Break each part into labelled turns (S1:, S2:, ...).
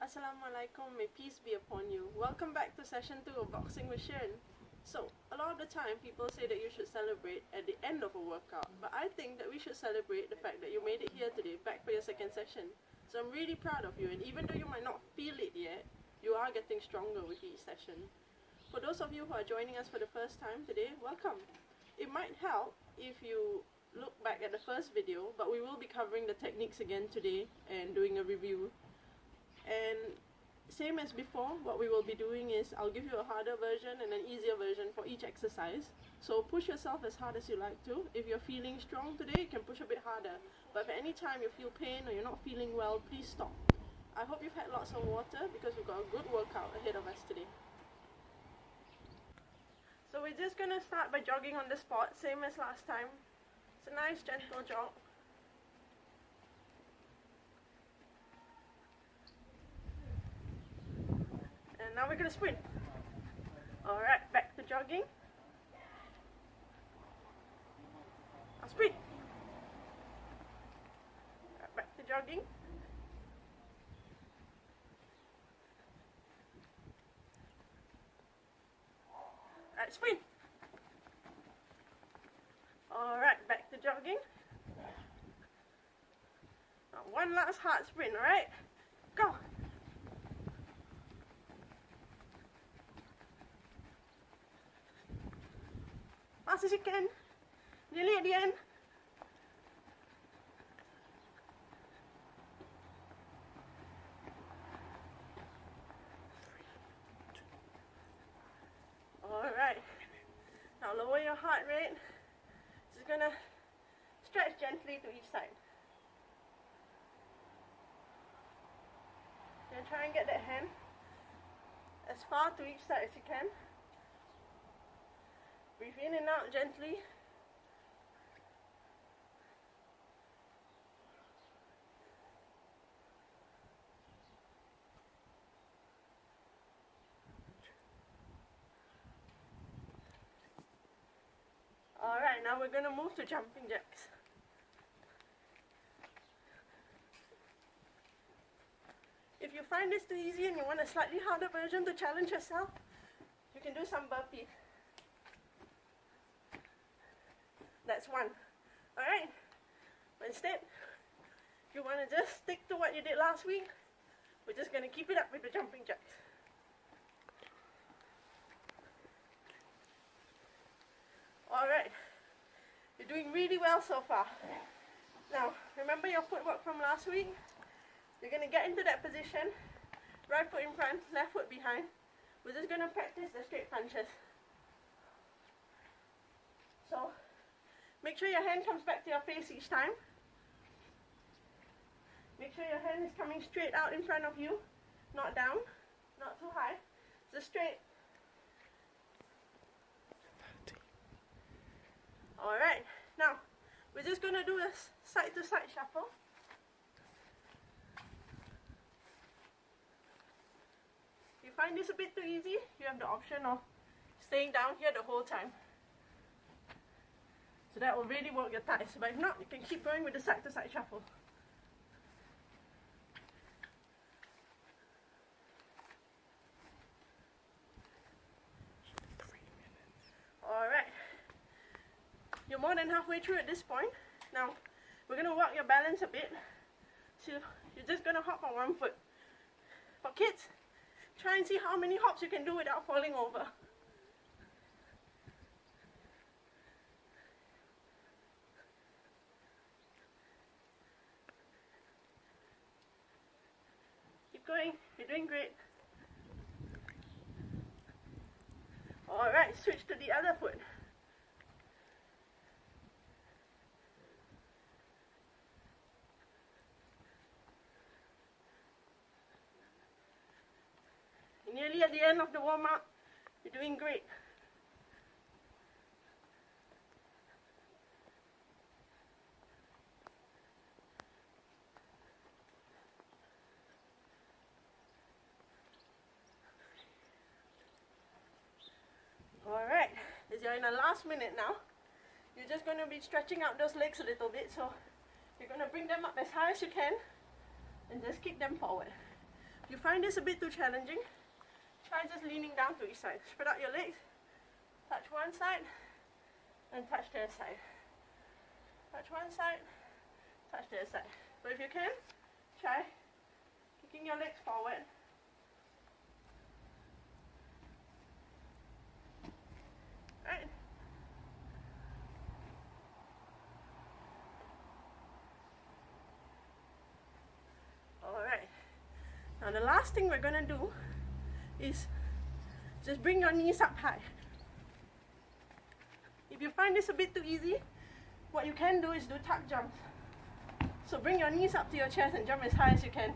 S1: Assalamualaikum, may peace be upon you. Welcome back to session 2 of Boxing with Shiren. So, a lot of the time people say that you should celebrate at the end of a workout, but I think that we should celebrate the fact that you made it here today, back for your second session. So I'm really proud of you, and even though you might not feel it yet, you are getting stronger with each session. For those of you who are joining us for the first time today, welcome. It might help if you look back at the first video, but we will be covering the techniques again today and doing a review. And same as before, what we will be doing is I'll give you a harder version and an easier version for each exercise. So push yourself as hard as you like to. If you're feeling strong today, you can push a bit harder. But if any time you feel pain or you're not feeling well, please stop. I hope you've had lots of water because we've got a good workout ahead of us today. So we're just going to start by jogging on the spot, same as last time. It's a nice gentle jog. And now we're going to sprint. Alright, back to jogging. Now sprint. Right, back to jogging. Right, sprint. Alright, back to jogging. Now one last hard sprint, alright? Go! Fast as you can. Nearly at the end. Alright. Now lower your heart rate. Just gonna stretch gently to each side. Then try and get that hand as far to each side as you can. Breathe in and out gently. Alright, now we're going to move to jumping jacks. If you find this too easy and you want a slightly harder version to challenge yourself, you can do some burpees. That's one. Alright? But instead, if you want to just stick to what you did last week, we're just going to keep it up with the jumping jacks. Alright. You're doing really well so far. Now, remember your footwork from last week? You're going to get into that position. Right foot in front, left foot behind. We're just going to practice the straight punches. So, make sure your hand comes back to your face each time. Make sure your hand is coming straight out in front of you, not down, not too high. Just straight. Alright, now we're just going to do a side to side shuffle. If you find this a bit too easy, you have the option of staying down here the whole time. So that will really work your thighs. But if not, you can keep going with the side to side shuffle. Alright. You're more than halfway through at this point. Now, we're going to work your balance a bit. So you're just going to hop on one foot. For kids, try and see how many hops you can do without falling over. Keep going. You're doing great. Alright, switch to the other foot. Nearly at the end of the warm-up. You're doing great. Alright, as you're in the last minute now, you're just going to be stretching out those legs a little bit. So you're going to bring them up as high as you can and just kick them forward. If you find this a bit too challenging, try just leaning down to each side. Spread out your legs, touch one side, and touch the other side. Touch one side, touch the other side. But if you can, try kicking your legs forward. Right. Alright. Now the last thing we're going to do is just bring your knees up high. If you find this a bit too easy, what you can do is do tuck jumps. So bring your knees up to your chest and jump as high as you can.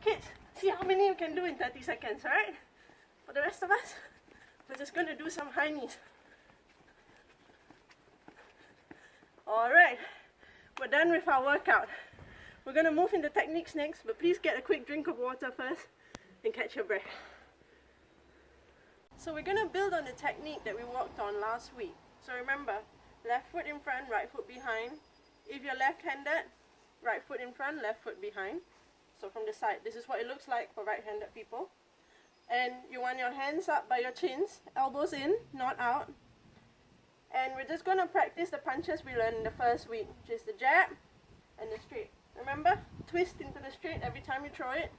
S1: Kids, see how many you can do in 30 seconds, alright? For the rest of us, we're just going to do some high knees. Alright, we're done with our workout. We're going to move into techniques next, but please get a quick drink of water first and catch your breath. So we're going to build on the technique that we worked on last week. So remember, left foot in front, right foot behind. If you're left-handed, right foot in front, left foot behind. So from the side, this is what it looks like for right-handed people. And you want your hands up by your chins, elbows in, not out. And we're just going to practice the punches we learned in the first week, which is the jab and the straight. Remember, twist into the straight every time you throw it.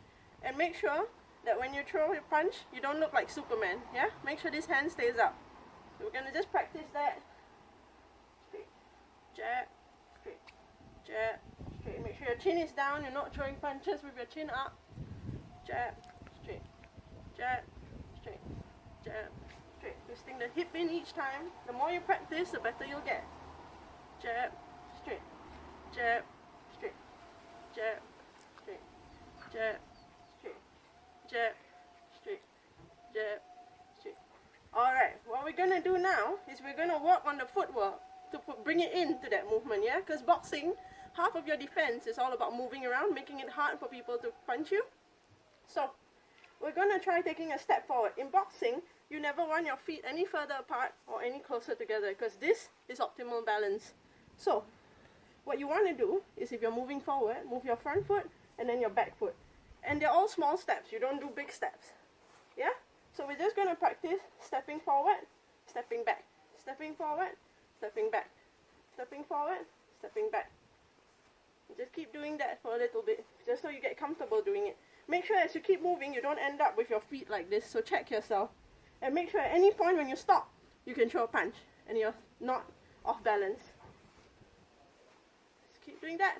S1: And make sure that when you throw your punch, you don't look like Superman, yeah? Make sure this hand stays up. So we're going to just practice that. Straight, jab, straight, jab, straight. Make sure your chin is down, you're not throwing punches with your chin up. Jab, straight, jab, straight, jab, straight. Twisting the hip in each time. The more you practice, the better you'll get. Jab, straight, jab, straight, jab, straight, jab, straight, jab, straight, jab, straight. Alright, what we're going to do now is we're going to work on the footwork to bring it into that movement, yeah? Because boxing, half of your defense is all about moving around, making it hard for people to punch you. So, we're going to try taking a step forward. In boxing, you never want your feet any further apart or any closer together because this is optimal balance. So, what you want to do is if you're moving forward, move your front foot and then your back foot. And they're all small steps. You don't do big steps. Yeah? So we're just going to practice stepping forward, stepping back, stepping forward, stepping back, stepping forward, stepping back. Just keep doing that for a little bit, just so you get comfortable doing it. Make sure as you keep moving, you don't end up with your feet like this, so check yourself. And make sure at any point when you stop, you can throw a punch, and you're not off balance. Just keep doing that.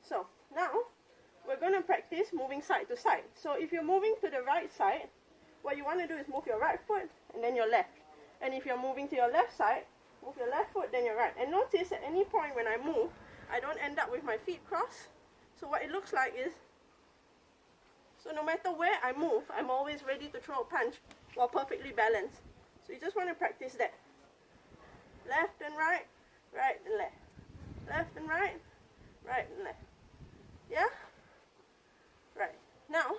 S1: So, now, we're going to practice moving side to side. So if you're moving to the right side, what you want to do is move your right foot and then your left. And if you're moving to your left side, move your left foot, then your right. And notice at any point when I move, I don't end up with my feet crossed. So what it looks like is, so no matter where I move, I'm always ready to throw a punch while perfectly balanced. So you just want to practice that. Left and right, right and left. Left and right, right and left. Yeah? Right. Now,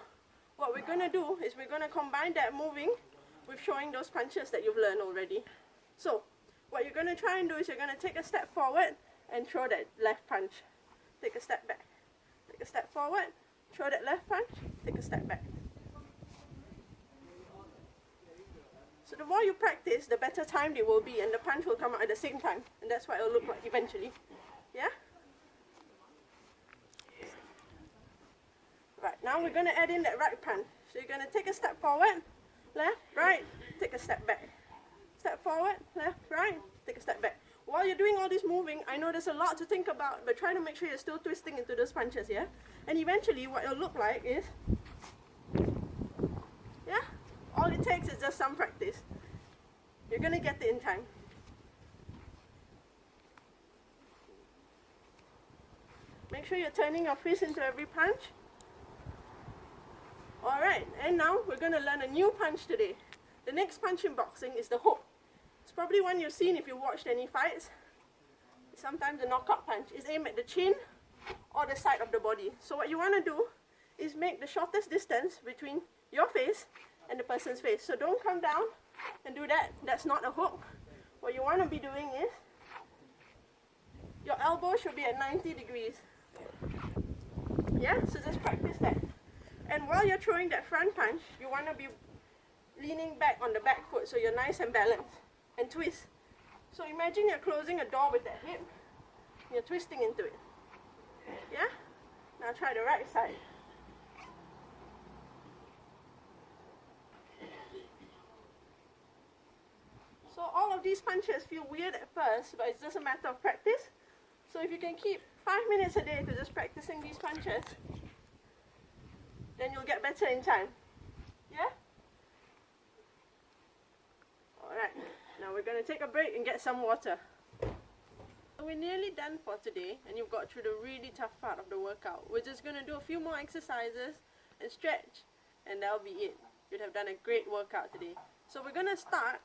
S1: what we're going to do is we're going to combine that moving with showing those punches that you've learned already. So, what you're going to try and do is you're going to take a step forward and throw that left punch. Take a step back. Take a step forward, throw that left punch, take a step back. So the more you practice, the better timed it will be and the punch will come out at the same time. And that's what it will look like eventually. Yeah? Right, now we're going to add in that right punch. So you're going to take a step forward, left, right, take a step back. Step forward, left, right, take a step back. While you're doing all this moving, I know there's a lot to think about, but try to make sure you're still twisting into those punches, yeah? And eventually what it'll look like is, yeah? All it takes is just some practice. You're going to get it in time. Make sure you're turning your fist into every punch. Alright, and now we're going to learn a new punch today. The next punch in boxing is the hook. It's probably one you've seen if you watched any fights. It's sometimes a knockout punch. It's aimed at the chin or the side of the body. So what you want to do is make the shortest distance between your face and the person's face. So don't come down and do that. That's not a hook. What you want to be doing is elbow should be at 90 degrees. Yeah, so just practice that. And while you're throwing that front punch, you want to be leaning back on the back foot so you're nice and balanced. And twist. So imagine you're closing a door with that hip, you're twisting into it. Yeah? Now try the right side. So all of these punches feel weird at first, but it's just a matter of practice. So if you can keep 5 minutes a day to just practicing these punches, then you'll get better in time. Yeah? Alright, now we're going to take a break and get some water. So we're nearly done for today, and you've got through the really tough part of the workout. We're just going to do a few more exercises and stretch, and that'll be it. You'd have done a great workout today. So we're going to start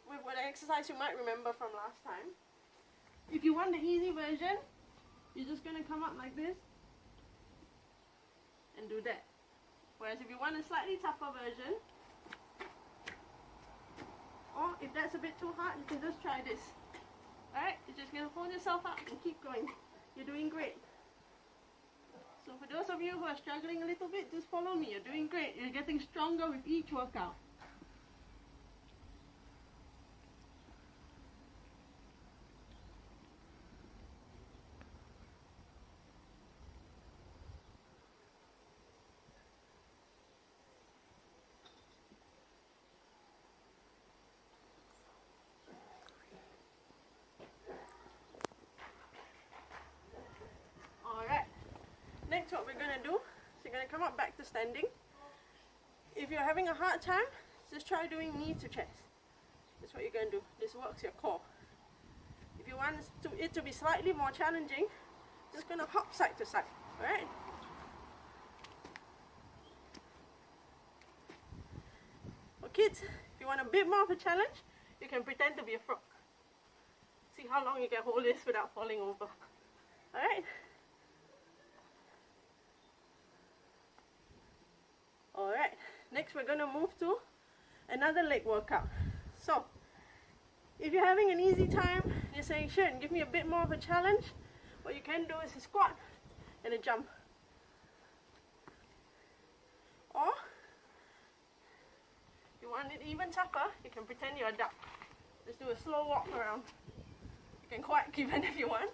S1: with an exercise you might remember from last time. If you want the easy version, you're just going to come up like this and do that. Whereas if you want a slightly tougher version, or if that's a bit too hard, you can just try this. Alright, you're just going to hold yourself up and keep going. You're doing great. So for those of you who are struggling a little bit, just follow me. You're doing great. You're getting stronger with each workout. Next, what we're going to do is you're going to come up back to standing. If you're having a hard time, just try doing knee to chest. That's what you're going to do. This works your core. If you want it to be slightly more challenging, just going to hop side to side. Alright? For kids, if you want a bit more of a challenge, you can pretend to be a frog. See how long you can hold this without falling over. Alright? Alright, next we're going to move to another leg workout. So, if you're having an easy time, you're saying, Shiren, give me a bit more of a challenge, what you can do is a squat and a jump. Or, if you want it even tougher, you can pretend you're a duck. Just do a slow walk around. You can quack even if you want.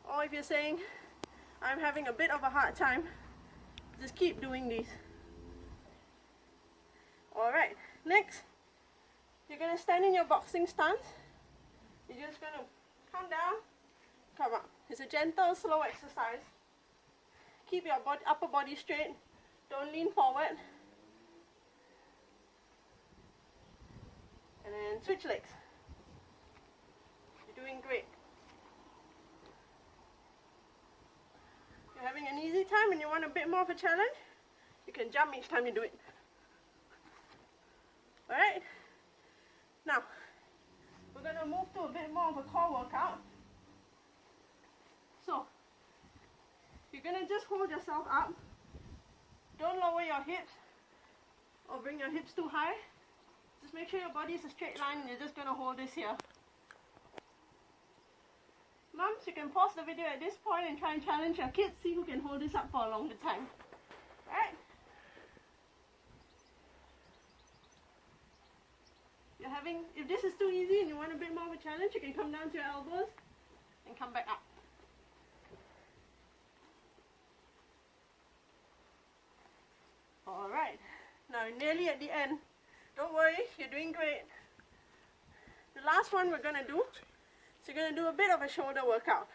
S1: Or if you're saying, I'm having a bit of a hard time, just keep doing these. Alright, next, you're going to stand in your boxing stance. You're just going to come down, come up. It's a gentle, slow exercise. Keep your upper body straight. Don't lean forward. And then switch legs. You're doing great. If you're having an easy time and you want a bit more of a challenge, you can jump each time you do it. Alright? Now, we're going to move to a bit more of a core workout. So, you're going to just hold yourself up. Don't lower your hips or bring your hips too high. Just make sure your body is a straight line and you're just going to hold this here. Mums, you can pause the video at this point and try and challenge your kids, see who can hold this up for a longer time. Alright? If this is too easy and you want a bit more of a challenge, you can come down to your elbows and come back up. Alright, now nearly at the end. Don't worry, you're doing great. The last one we're going to do, so you're going to do a bit of a shoulder workout.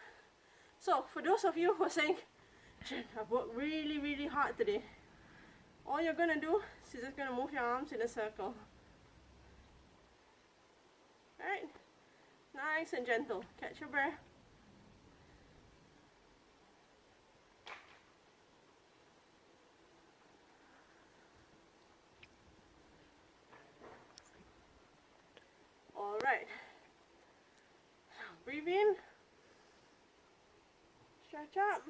S1: So for those of you who are saying, I've worked really, really hard today, all you're going to do is you're just going to move your arms in a circle. Alright, nice and gentle. Catch your breath. Alright, breathe in, stretch up,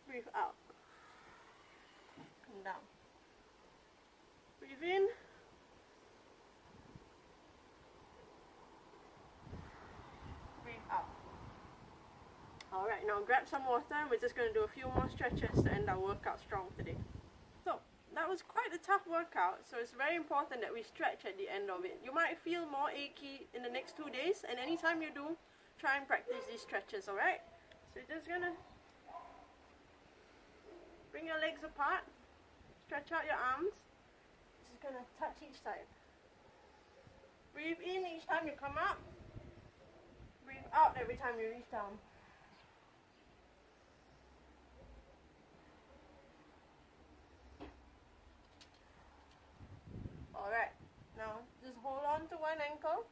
S1: breathe out, come down, breathe in, Alright, now grab some water and we're just going to do a few more stretches to end our workout strong today. So, that was quite a tough workout, so it's very important that we stretch at the end of it. You might feel more achy in the next 2 days, and anytime you do, try and practice these stretches, alright? So you're just gonna bring your legs apart, stretch out your arms, just gonna touch each side. Breathe in each time you come up, breathe out every time you reach down. Alright, now just hold on to one ankle.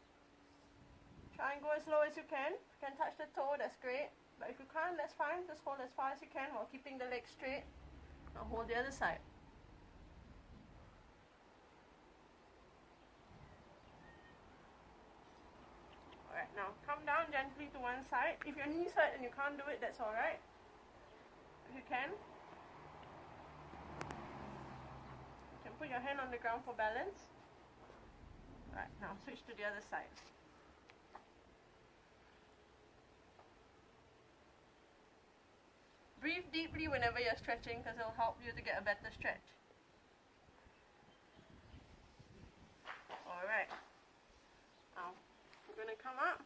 S1: Try and go as low as you can. If you can touch the toe, that's great. But if you can't, that's fine. Just hold as far as you can while keeping the legs straight. Now hold the other side. Alright, now come down gently to one side. If your knees hurt and you can't do it, that's alright. If you can, put your hand on the ground for balance. Right, now switch to the other side. Breathe deeply whenever you're stretching because it'll help you to get a better stretch. Alright. Now, we're going to come up.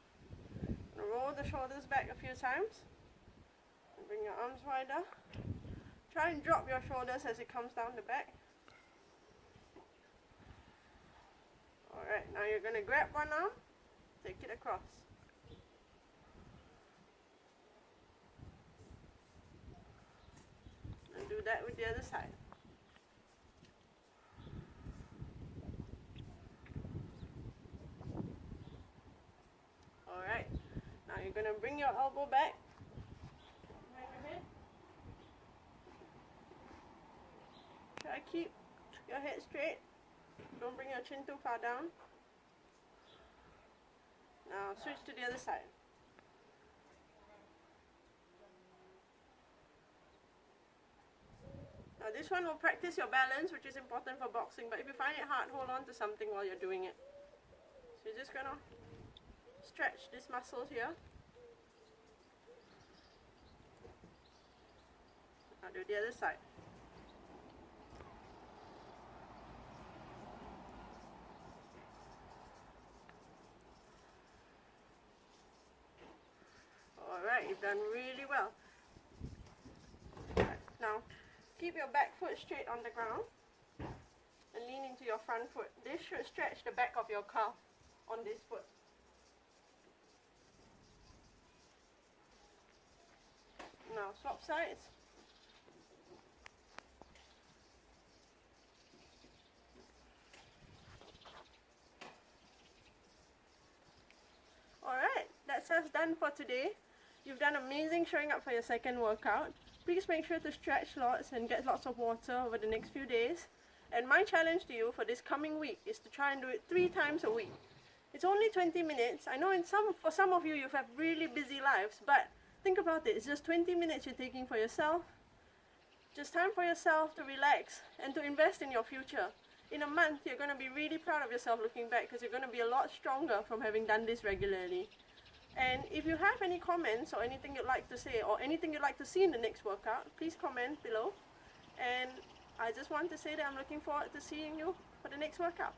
S1: Roll the shoulders back a few times. And bring your arms wider. Try and drop your shoulders as it comes down the back. Alright, now you're going to grab one arm, take it across. And do that with the other side. Alright, now you're going to bring your elbow back behind your head. Try to keep your head straight. Don't bring your chin too far down. Now switch to the other side. Now this one will practice your balance, which is important for boxing, but if you find it hard, hold on to something while you're doing it. So you're just gonna stretch these muscles here. Now do the other side. Alright, you've done really well. Right, now, keep your back foot straight on the ground and lean into your front foot. This should stretch the back of your calf on this foot. Now, swap sides. Alright, that's us done for today. You've done amazing showing up for your second workout. Please make sure to stretch lots and get lots of water over the next few days. And my challenge to you for this coming week is to try and do it 3 times a week. It's only 20 minutes. I know for some of you, you have really busy lives, but think about it. It's just 20 minutes you're taking for yourself. Just time for yourself to relax and to invest in your future. In a month, you're going to be really proud of yourself looking back because you're going to be a lot stronger from having done this regularly. And if you have any comments or anything you'd like to say or anything you'd like to see in the next workout, please comment below. And I just want to say that I'm looking forward to seeing you for the next workout.